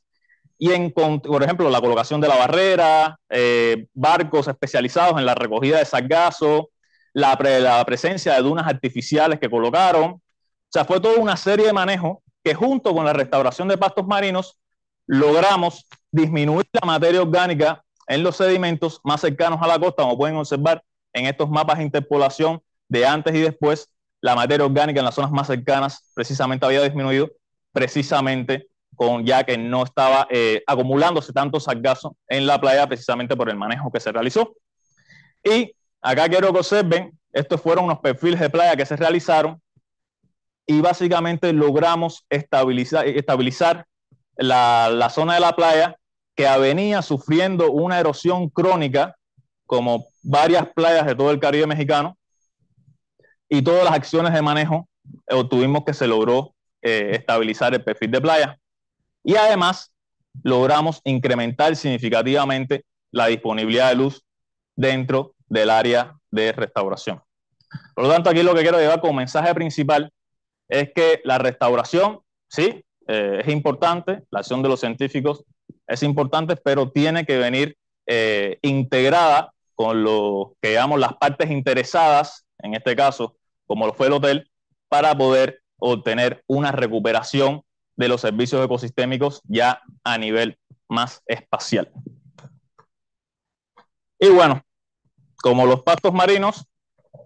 Y por ejemplo, la colocación de la barrera, barcos especializados en la recogida de sargazo, la presencia de dunas artificiales que colocaron. O sea, fue toda una serie de manejos que, junto con la restauración de pastos marinos, logramos disminuir la materia orgánica en los sedimentos más cercanos a la costa. Como pueden observar en estos mapas de interpolación de antes y después, la materia orgánica en las zonas más cercanas precisamente había disminuido, precisamente ya que no estaba acumulándose tanto sargazo en la playa, precisamente por el manejo que se realizó. Y acá quiero que observen, estos fueron unos perfiles de playa que se realizaron, y básicamente logramos estabilizar la zona de la playa, que venía sufriendo una erosión crónica, como varias playas de todo el Caribe mexicano, y todas las acciones de manejo obtuvimos que se logró estabilizar el perfil de playa. Y además logramos incrementar significativamente la disponibilidad de luz dentro del área de restauración. Por lo tanto, aquí lo que quiero llevar como mensaje principal es que la restauración, sí, es importante, la acción de los científicos es importante, pero tiene que venir integrada con lo que llamamos las partes interesadas, en este caso, como lo fue el hotel, para poder obtener una recuperación de los servicios ecosistémicos ya a nivel más espacial. Y bueno, como los pastos marinos,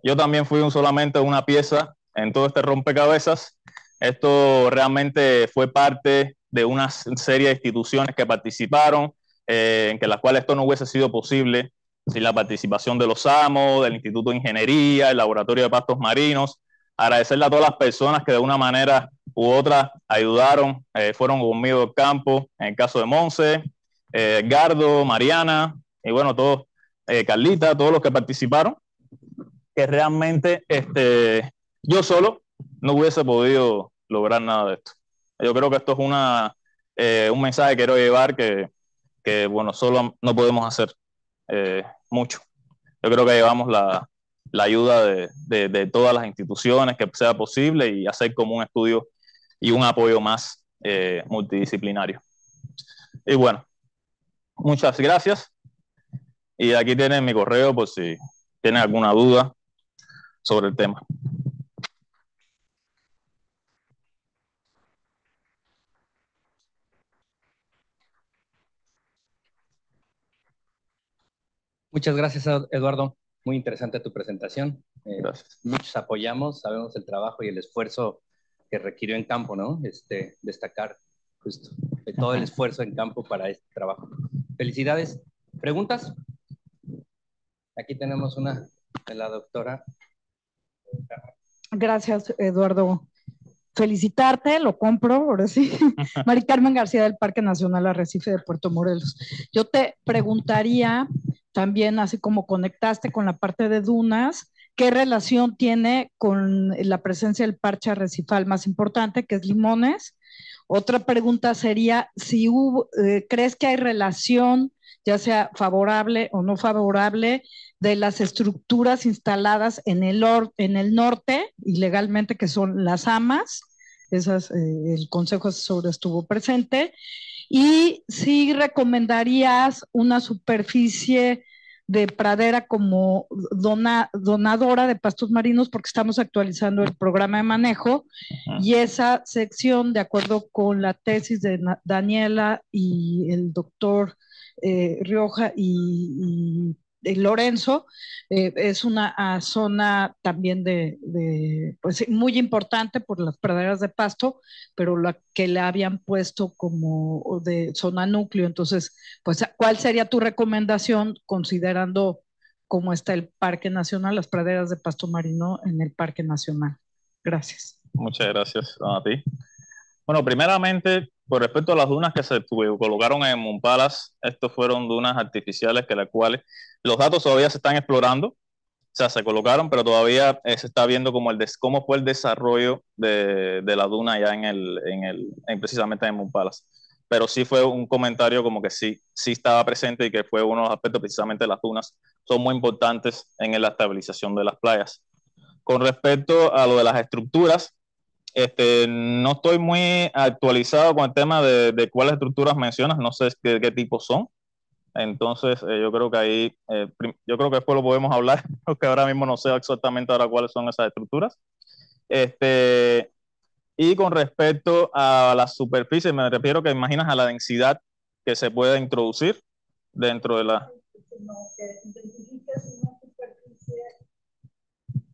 yo también fui solamente una pieza en todo este rompecabezas. Esto realmente fue parte de una serie de instituciones que participaron, en que las cuales esto no hubiese sido posible sin la participación de los AMO, del Instituto de Ingeniería, el Laboratorio de Pastos Marinos. Agradecerle a todas las personas que de una manera u otra ayudaron, fueron conmigo al campo, en el caso de Monse, Edgardo, Mariana, y bueno, todos, Carlita, todos los que participaron, que realmente yo solo no hubiese podido lograr nada de esto. Yo creo que esto es un mensaje que quiero llevar que bueno, solo no podemos hacer mucho. Yo creo que llevamos la ayuda de todas las instituciones que sea posible y hacer como un estudio y un apoyo más multidisciplinario. Y bueno, muchas gracias. Y aquí tienen mi correo por si tienen alguna duda sobre el tema. Muchas gracias, Eduardo. Muy interesante tu presentación. Gracias. Muchos apoyamos, sabemos el trabajo y el esfuerzo que requirió en campo, ¿no? Destacar justo todo el esfuerzo en campo para este trabajo. Felicidades. ¿Preguntas? Aquí tenemos una de la doctora. Gracias, Eduardo. Felicitarte, lo compro, ahora sí. Mari Carmen García del Parque Nacional Arrecife de Puerto Morelos. Yo te preguntaría también, así como conectaste con la parte de dunas, ¿qué relación tiene con la presencia del parche arrecifal más importante, que es Limones? Otra pregunta sería si crees que hay relación, ya sea favorable o no favorable, de las estructuras instaladas en el norte, ilegalmente, que son las AMAS, esas, el Consejo Asesor estuvo presente, y si recomendarías una superficie de pradera como donadora de pastos marinos, porque estamos actualizando el programa de manejo, y esa sección, de acuerdo con la tesis de Daniela y el doctor Rioja y Lorenzo, es una zona también pues, muy importante por las praderas de pasto, pero la que le habían puesto como de zona núcleo. Entonces, pues, ¿cuál sería tu recomendación considerando cómo está el Parque Nacional, las praderas de pasto marino en el Parque Nacional? Gracias. Muchas gracias a ti. Bueno, primeramente, con respecto a las dunas que se colocaron en Montpalas, estos fueron dunas artificiales que las cuales los datos todavía se están explorando, o sea, se colocaron, pero todavía se está viendo cómo fue el desarrollo de la duna ya precisamente en Montpalas. Pero sí fue un comentario como que sí estaba presente y que fue uno de los aspectos precisamente de las dunas, son muy importantes en la estabilización de las playas. Con respecto a lo de las estructuras, no estoy muy actualizado con el tema de cuáles estructuras mencionas, no sé qué tipo son. Entonces, yo creo que ahí, yo creo que después lo podemos hablar, porque ahora mismo no sé exactamente ahora cuáles son esas estructuras. Y con respecto a la superficie, me refiero que imaginas a la densidad que se puede introducir dentro de la...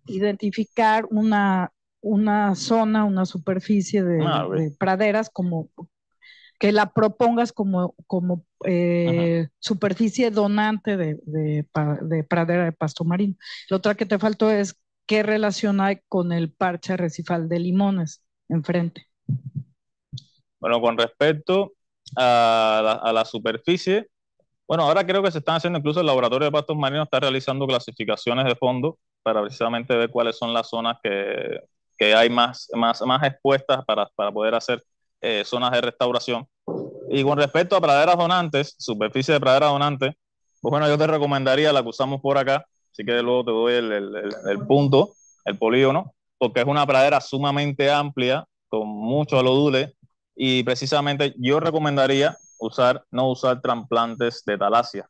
Identificar una zona, una superficie de praderas, como que la propongas como superficie donante de pradera de pasto marino. La otra que te faltó es qué relación hay con el parche arrecifal de Limones enfrente. Bueno, con respecto a la superficie, bueno, ahora creo que se están haciendo, incluso el Laboratorio de Pastos Marinos está realizando clasificaciones de fondo para precisamente ver cuáles son las zonas que hay más expuestas para poder hacer zonas de restauración. Y con respecto a praderas donantes, superficie de pradera donante, pues bueno, yo te recomendaría la que usamos por acá, así que luego te doy el punto, el polígono, porque es una pradera sumamente amplia, con muchos alodules, y precisamente yo recomendaría no usar trasplantes de talasia.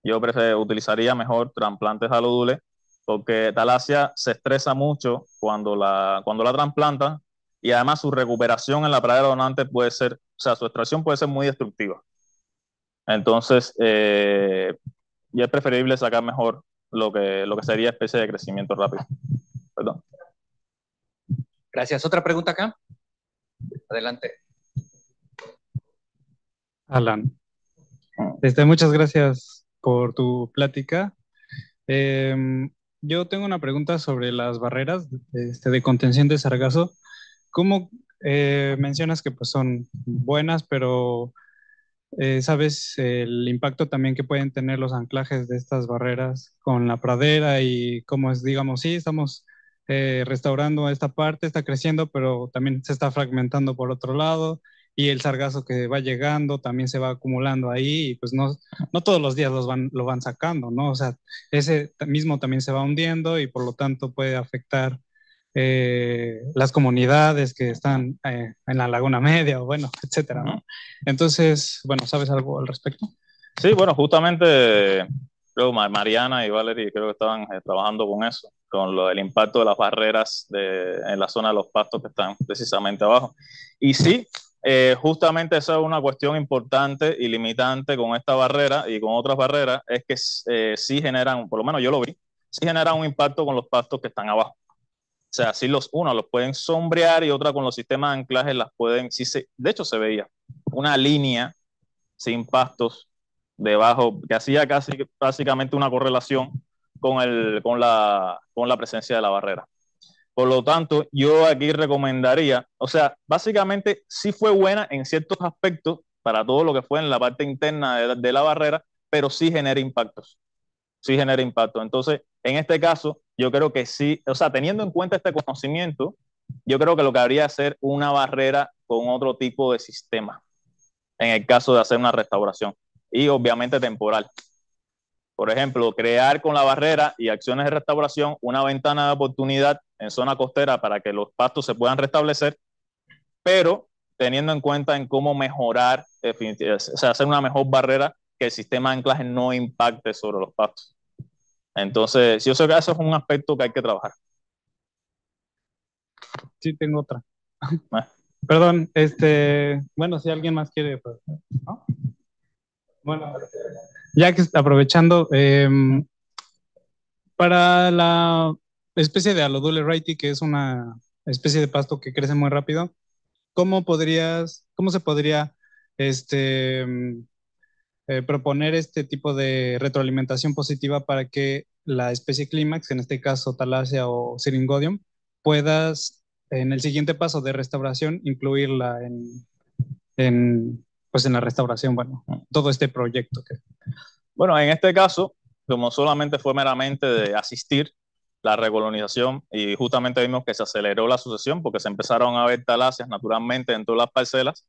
Yo utilizaría mejor trasplantes alodules porque talasia se estresa mucho cuando la trasplantan y además su recuperación en la pradera donante puede ser, o sea, su extracción puede ser muy destructiva. Entonces, ya es preferible sacar mejor lo que sería especie de crecimiento rápido. Perdón. Gracias. ¿Otra pregunta acá? Adelante. Alan, muchas gracias por tu plática. Yo tengo una pregunta sobre las barreras de contención de sargazo. ¿Cómo mencionas que pues, son buenas, pero sabes el impacto también que pueden tener los anclajes de estas barreras con la pradera y cómo es, digamos, sí, estamos restaurando esta parte, está creciendo, pero también se está fragmentando por otro lado y el sargazo que va llegando también se va acumulando ahí y pues no todos los días lo van sacando, ¿no? O sea, ese mismo también se va hundiendo y por lo tanto puede afectar las comunidades que están en la Laguna Media o bueno, etcétera, ¿no? Entonces, bueno, ¿sabes algo al respecto? Sí, bueno, justamente creo Mariana y Valerie creo que estaban trabajando con eso, con el impacto de las barreras en la zona de los pastos que están precisamente abajo. Y sí, justamente esa es una cuestión importante y limitante con esta barrera y con otras barreras, es que sí generan, por lo menos yo lo vi, sí generan un impacto con los pastos que están abajo. O sea, sí uno los pueden sombrear y otra con los sistemas de anclaje las pueden, de hecho se veía una línea sin pastos debajo que hacía casi básicamente una correlación con la presencia de la barrera. Por lo tanto, yo aquí recomendaría, o sea, básicamente sí fue buena en ciertos aspectos para todo lo que fue en la parte interna de la barrera, pero sí genera impactos. Sí genera impacto. Entonces, en este caso, yo creo que sí, o sea, teniendo en cuenta este conocimiento, yo creo que lo que habría es hacer una barrera con otro tipo de sistema, en el caso de hacer una restauración, y obviamente temporal. Por ejemplo, crear con la barrera y acciones de restauración una ventana de oportunidad en zona costera para que los pastos se puedan restablecer, pero teniendo en cuenta en cómo mejorar, o sea, hacer una mejor barrera que el sistema de anclaje no impacte sobre los pastos. Entonces, yo sé que eso es un aspecto que hay que trabajar. Sí, tengo otra. Perdón, bueno, si alguien más quiere, pues, ¿no? Bueno, ya que aprovechando, para la especie de Alodule wrightii, que es una especie de pasto que crece muy rápido, ¿cómo se podría proponer este tipo de retroalimentación positiva para que la especie clímax, en este caso Thalassia o Syringodium, puedas en el siguiente paso de restauración incluirla pues en la restauración, bueno, todo este proyecto? Bueno, en este caso, como solamente fue meramente de asistir la recolonización y justamente vimos que se aceleró la sucesión porque se empezaron a ver talassias naturalmente en todas las parcelas,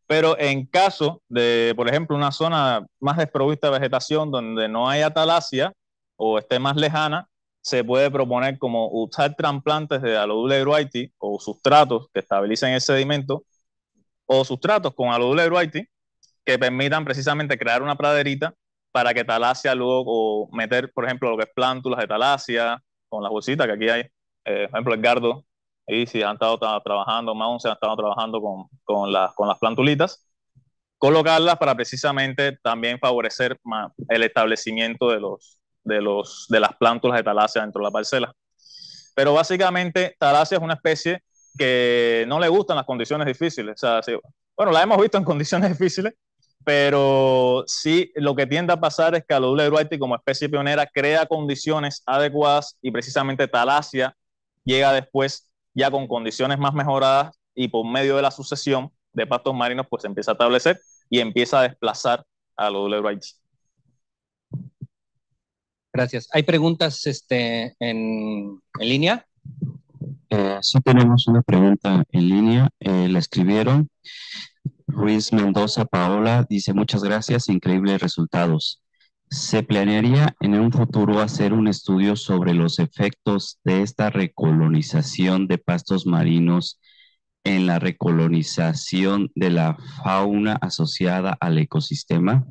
pero en caso de, por ejemplo, una zona más desprovista de vegetación donde no haya talassia o esté más lejana, se puede proponer como usar trasplantes de Alodule wrightii o sustratos que estabilicen el sedimento o sustratos con Alodule wrightii que permitan precisamente crear una praderita para que talassia luego, o meter, por ejemplo, lo que es plántulas de talassia con las bolsitas que aquí hay, por ejemplo, Edgardo y si han estado trabajando, Maun se han estado trabajando con las plantulitas, colocarlas para precisamente también favorecer más el establecimiento de las plántulas de talassia dentro de la parcela. Pero básicamente talassia es una especie que no le gustan las condiciones difíciles. O sea, sí, bueno, la hemos visto en condiciones difíciles, pero sí lo que tiende a pasar es que Alodule wrightii como especie pionera crea condiciones adecuadas y precisamente talassia llega después ya con condiciones más mejoradas y por medio de la sucesión de pastos marinos pues se empieza a establecer y empieza a desplazar a Alodule wrightii. Gracias. ¿Hay preguntas en línea? Sí tenemos una pregunta en línea. La escribieron Ruiz Mendoza Paola, dice muchas gracias, increíbles resultados. ¿Se planearía en un futuro hacer un estudio sobre los efectos de esta recolonización de pastos marinos en la recolonización de la fauna asociada al ecosistema?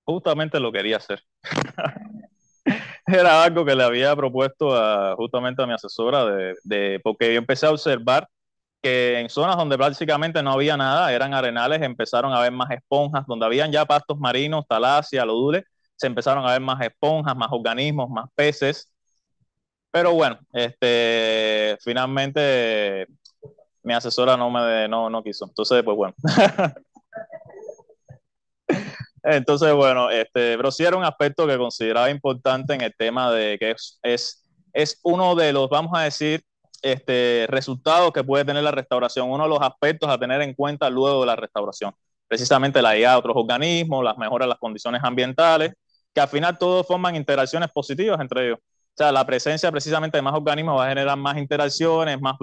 Justamente lo quería hacer. Era algo que le había propuesto justamente a mi asesora, porque yo empecé a observar que en zonas donde prácticamente no había nada, eran arenales, empezaron a haber más esponjas, donde habían ya pastos marinos, talasia, lodules, se empezaron a ver más esponjas, más organismos, más peces. Pero bueno, finalmente mi asesora no quiso. Entonces, pues bueno. Entonces, bueno, pero sí era un aspecto que consideraba importante en el tema de que es uno de los, vamos a decir, resultados que puede tener la restauración, uno de los aspectos a tener en cuenta luego de la restauración. Precisamente la llegada de otros organismos, las mejoras de las condiciones ambientales, que al final todos forman interacciones positivas entre ellos. O sea, la presencia precisamente de más organismos va a generar más interacciones, más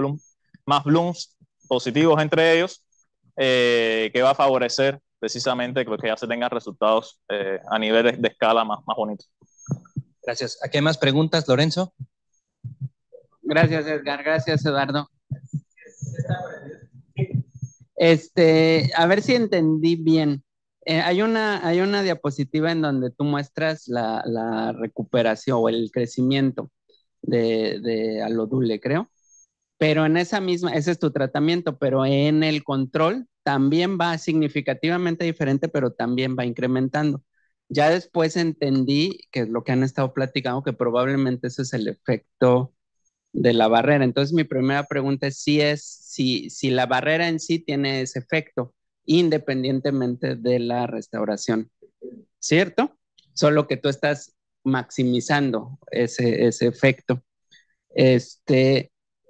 blooms positivos entre ellos, que va a favorecer precisamente que ya se tengan resultados a nivel de escala más bonitos. Gracias. ¿Aquí hay más preguntas, Lorenzo? Gracias, Edgar. Gracias, Eduardo. A ver si entendí bien. Hay una diapositiva en donde tú muestras la recuperación o el crecimiento de alodule, creo. Pero en esa misma, ese es tu tratamiento, pero en el control también va significativamente diferente, pero también va incrementando. Ya después entendí, que es lo que han estado platicando, que probablemente ese es el efecto de la barrera. Entonces mi primera pregunta es si la barrera en sí tiene ese efecto, independientemente de la restauración, ¿cierto? Solo que tú estás maximizando ese efecto.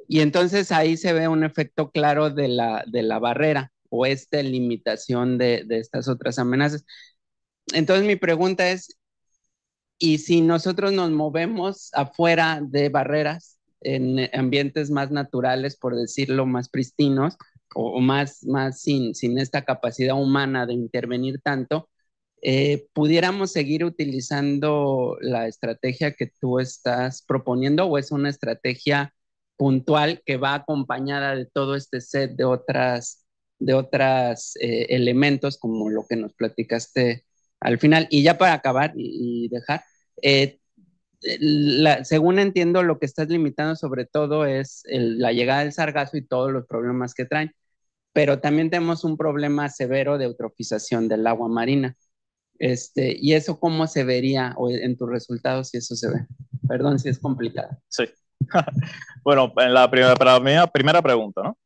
Y entonces ahí se ve un efecto claro de la barrera o esta limitación de estas otras amenazas. Entonces mi pregunta es, ¿y si nosotros nos movemos afuera de barreras, en ambientes más naturales, por decirlo, más pristinos, o más sin esta capacidad humana de intervenir tanto, pudiéramos seguir utilizando la estrategia que tú estás proponiendo, o es una estrategia puntual que va acompañada de todo este set de otras elementos, como lo que nos platicaste al final? Y ya para acabar y dejar, según entiendo, lo que estás limitando sobre todo es la llegada del sargazo y todos los problemas que traen, pero también tenemos un problema severo de eutrofización del agua marina. ¿Y eso cómo se vería o en tus resultados si eso se ve? Perdón si es complicado. Sí. Bueno, para mi primera pregunta, ¿no?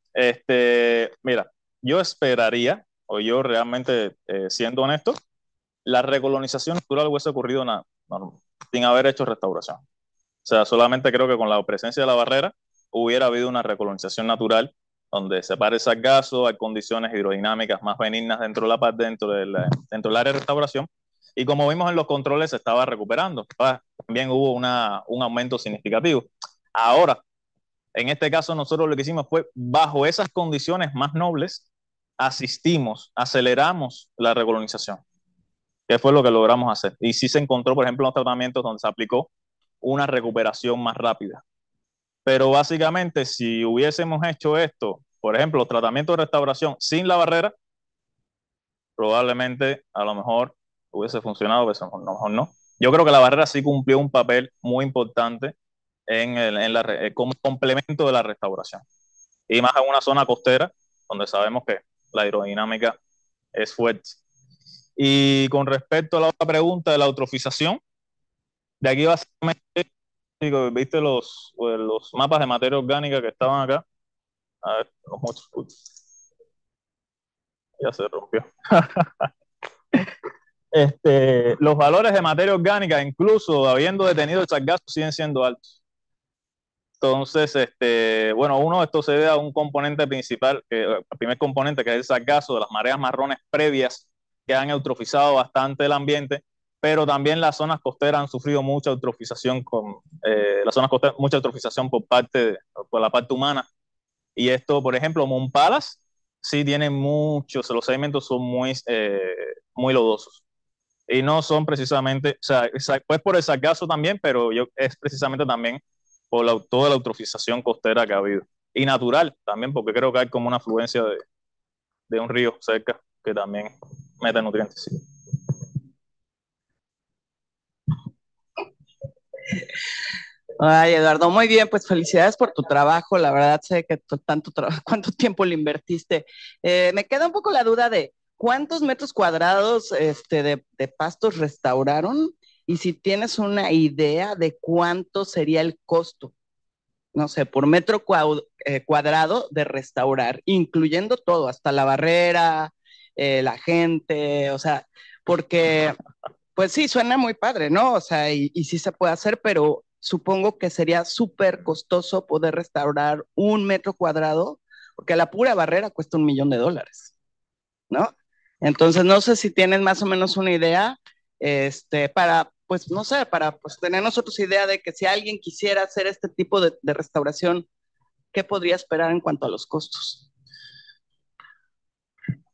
Mira, yo esperaría, o yo realmente, siendo honesto, la recolonización natural hubiese ocurrido sin haber hecho restauración. O sea, solamente creo que con la presencia de la barrera hubiera habido una recolonización natural donde se pare el sargazo, hay condiciones hidrodinámicas más benignas dentro del área de restauración, y como vimos en los controles se estaba recuperando. También hubo un aumento significativo. Ahora, en este caso nosotros lo que hicimos fue, bajo esas condiciones más nobles, aceleramos la recolonización, que fue lo que logramos hacer. Y sí se encontró, por ejemplo, en los tratamientos donde se aplicó una recuperación más rápida. Pero básicamente, si hubiésemos hecho esto, por ejemplo, los tratamientos de restauración sin la barrera, probablemente a lo mejor hubiese funcionado, pero a lo mejor no. Yo creo que la barrera sí cumplió un papel muy importante como complemento de la restauración. Y más en una zona costera, donde sabemos que la hidrodinámica es fuerte. Y con respecto a la otra pregunta de la eutrofización, de aquí básicamente, ¿viste los mapas de materia orgánica que estaban acá? A ver, los muchos. Ya se rompió. Los valores de materia orgánica, incluso habiendo detenido el sargazo, siguen siendo altos. Entonces, bueno, uno de estos se debe a un componente principal, el primer componente, que es el sargazo, de las mareas marrones previas que han eutrofizado bastante el ambiente, pero también las zonas costeras han sufrido mucha eutrofización mucha eutrofización por la parte humana. Y esto, por ejemplo, Mompalas sí tiene los sedimentos son muy lodosos. Y no son precisamente, o sea, pues por el sargazo también, pero es precisamente también por toda la eutrofización costera que ha habido. Y natural también, porque creo que hay como una afluencia de un río cerca que también mete nutrientes. Sí. Ay, Eduardo, muy bien, pues felicidades por tu trabajo. La verdad sé que tanto trabajo, cuánto tiempo le invertiste. Me queda un poco la duda de cuántos metros cuadrados de pastos restauraron y si tienes una idea de cuánto sería el costo, no sé, por metro cuadrado de restaurar, incluyendo todo, hasta la barrera, la gente, o sea, porque pues sí, suena muy padre, ¿no? O sea, y sí se puede hacer, pero supongo que sería súper costoso poder restaurar un metro cuadrado, porque la pura barrera cuesta $1,000,000, ¿no? Entonces, no sé si tienen más o menos una idea, para, pues, no sé, para pues, tener nosotros idea de que si alguien quisiera hacer este tipo de restauración, ¿qué podría esperar en cuanto a los costos?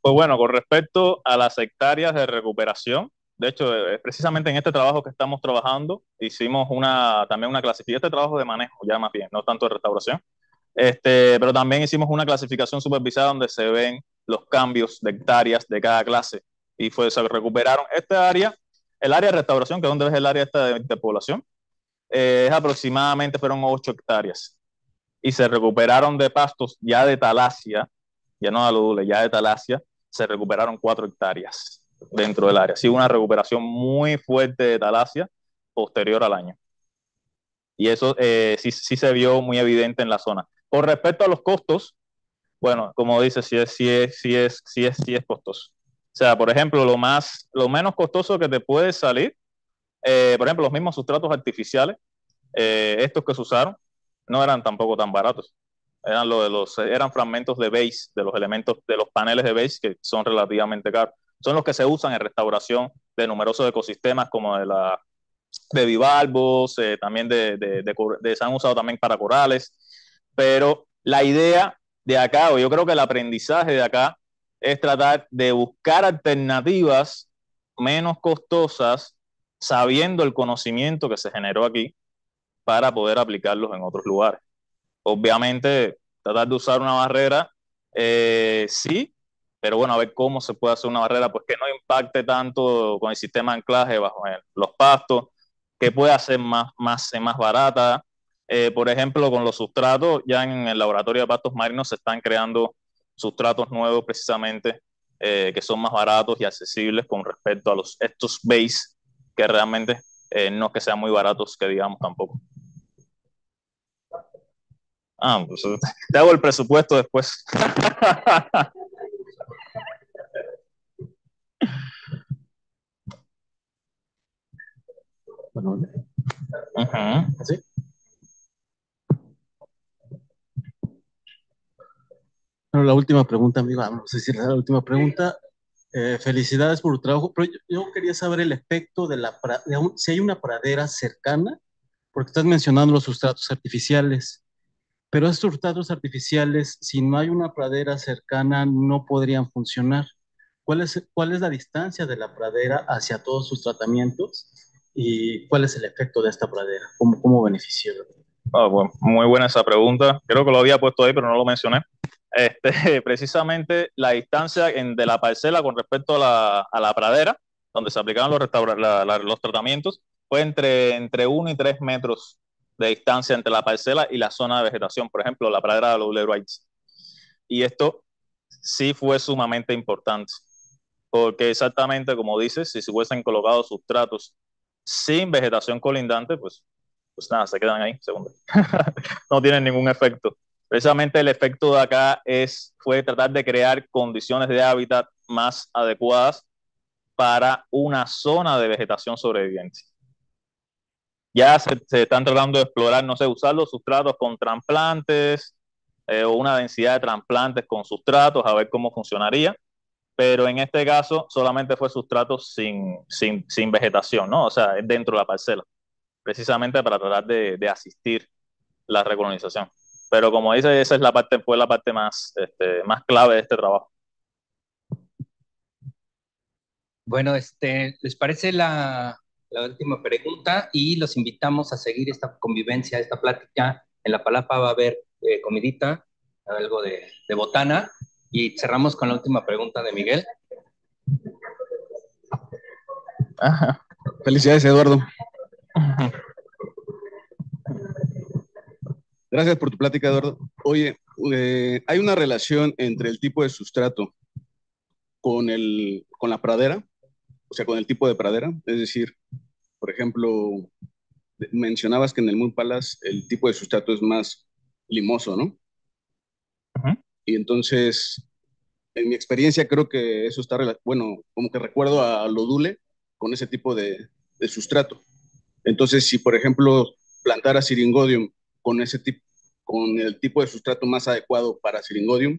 Pues bueno, con respecto a las hectáreas de recuperación, de hecho, precisamente en este trabajo que estamos trabajando, hicimos también una clasificación, este trabajo de manejo, ya más bien, no tanto de restauración, pero también hicimos una clasificación supervisada donde se ven los cambios de hectáreas de cada clase y se recuperaron esta área, el área de restauración, que es donde es el área esta de población, es aproximadamente, fueron 8 hectáreas y se recuperaron de pastos ya de talasia, ya no de aludule, ya de talasia, se recuperaron 4 hectáreas dentro del área. Sí, una recuperación muy fuerte de talasia posterior al año. Y eso sí se vio muy evidente en la zona. Con respecto a los costos, bueno, como dice, sí es costoso. O sea, por ejemplo, lo menos costoso que te puede salir, por ejemplo, los mismos sustratos artificiales, estos que se usaron, no eran tampoco tan baratos. Eran fragmentos de base, de los elementos, de los paneles de base, que son relativamente caros. Son los que se usan en restauración de numerosos ecosistemas como de bivalvos, también se han usado también para corales, pero la idea de acá, o yo creo que el aprendizaje de acá, es tratar de buscar alternativas menos costosas, sabiendo el conocimiento que se generó aquí, para poder aplicarlos en otros lugares. Obviamente, tratar de usar una barrera, sí, pero bueno, a ver cómo se puede hacer una barrera, pues que no impacte tanto con el sistema de anclaje bajo los pastos, que pueda ser más barata. Por ejemplo, con los sustratos, ya en el laboratorio de pastos marinos se están creando sustratos nuevos precisamente, que son más baratos y accesibles con respecto a estos base, que realmente no es que sean muy baratos, que digamos tampoco. Pues te hago el presupuesto después. Bueno, ¿sí? Bueno, la última pregunta, amigo. No sé si es la última pregunta. Felicidades por tu trabajo, pero yo quería saber el efecto si hay una pradera cercana, porque estás mencionando los sustratos artificiales, pero estos sustratos artificiales, si no hay una pradera cercana, no podrían funcionar. ¿Cuál es la distancia de la pradera hacia todos sus tratamientos y cuál es el efecto de esta pradera? ¿Cómo beneficia? Bueno, muy buena esa pregunta. Creo que lo había puesto ahí, pero no lo mencioné. Precisamente la distancia de la parcela con respecto a la pradera, donde se aplicaban los tratamientos, fue entre 1 y 3 metros de distancia entre la parcela y la zona de vegetación, por ejemplo, la pradera de Loule Rights. Y esto sí fue sumamente importante, porque exactamente como dices, si se hubiesen colocado sustratos sin vegetación colindante, pues nada, se quedan ahí, segundo. No tienen ningún efecto. Precisamente el efecto de acá fue tratar de crear condiciones de hábitat más adecuadas para una zona de vegetación sobreviviente. Ya se están tratando de explorar, no sé, usar los sustratos con trasplantes o una densidad de trasplantes con sustratos, a ver cómo funcionaría. Pero en este caso solamente fue sustratos sin vegetación, ¿no? O sea, dentro de la parcela, precisamente para tratar de asistir la recolonización. Pero como dice, esa fue la parte más clave de este trabajo. Bueno, ¿les parece la la última pregunta y los invitamos a seguir esta convivencia, esta plática. En la palapa va a haber comidita, algo de botana, y cerramos con la última pregunta de Miguel. Felicidades, Eduardo. Gracias por tu plática, Eduardo. Oye, ¿hay una relación entre el tipo de sustrato con la pradera? O sea, con el tipo de pradera. Es decir, por ejemplo, mencionabas que en el Moon Palace el tipo de sustrato es más limoso, ¿no? Y entonces, en mi experiencia, creo que eso está, bueno, como que recuerdo a Lodule con ese tipo de sustrato. Entonces, si por ejemplo plantara Syringodium con con el tipo de sustrato más adecuado para Syringodium,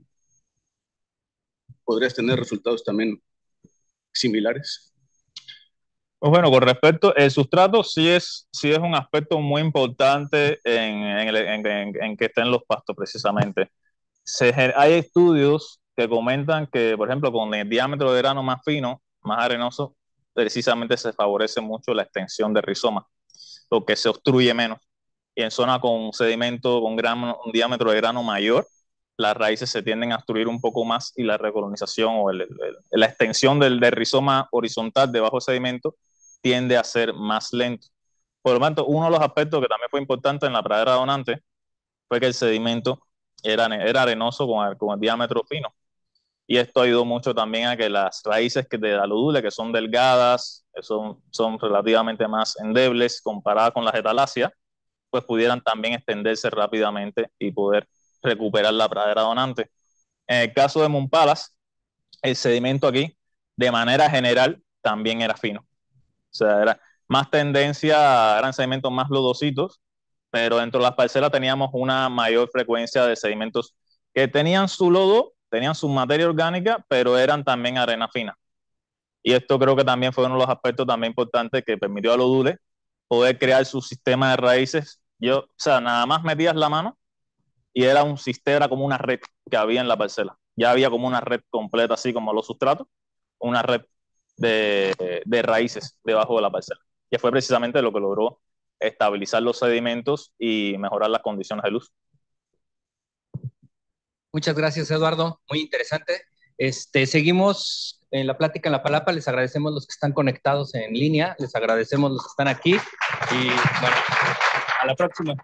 podrías tener resultados también similares. Pues bueno, con respecto al sustrato, sí es un aspecto muy importante en que estén los pastos, precisamente. Hay estudios que comentan que, por ejemplo, con el diámetro de grano más fino, más arenoso, precisamente se favorece mucho la extensión de rizoma, porque se obstruye menos. Y en zona con sedimento con un diámetro de grano mayor, las raíces se tienden a obstruir un poco más y la recolonización o la extensión del rizoma horizontal debajo del sedimento tiende a ser más lento. Por lo tanto, uno de los aspectos que también fue importante en la pradera donante fue que el sedimento era arenoso con el diámetro fino. Y esto ayudó mucho también a que las raíces de la Lodule, que son delgadas, son relativamente más endebles comparadas con las etaláceas, pues pudieran también extenderse rápidamente y poder recuperar la pradera donante. En el caso de Moon Palace, el sedimento aquí, de manera general, también era fino. O sea, era más tendencia, eran sedimentos más lodositos, pero dentro de las parcelas teníamos una mayor frecuencia de sedimentos que tenían su lodo, tenían su materia orgánica, pero eran también arena fina. Y esto creo que también fue uno de los aspectos también importantes que permitió a Lodule poder crear su sistema de raíces. O sea, nada más metías la mano y era un sistema, era como una red que había en la parcela. Ya había como una red completa, así como los sustratos, una red de raíces debajo de la parcela, que fue precisamente lo que logró estabilizar los sedimentos y mejorar las condiciones de luz. Muchas gracias, Eduardo. Muy interesante. Seguimos en la plática en la palapa. Les agradecemos los que están conectados en línea. Les agradecemos los que están aquí. Y bueno, a la próxima.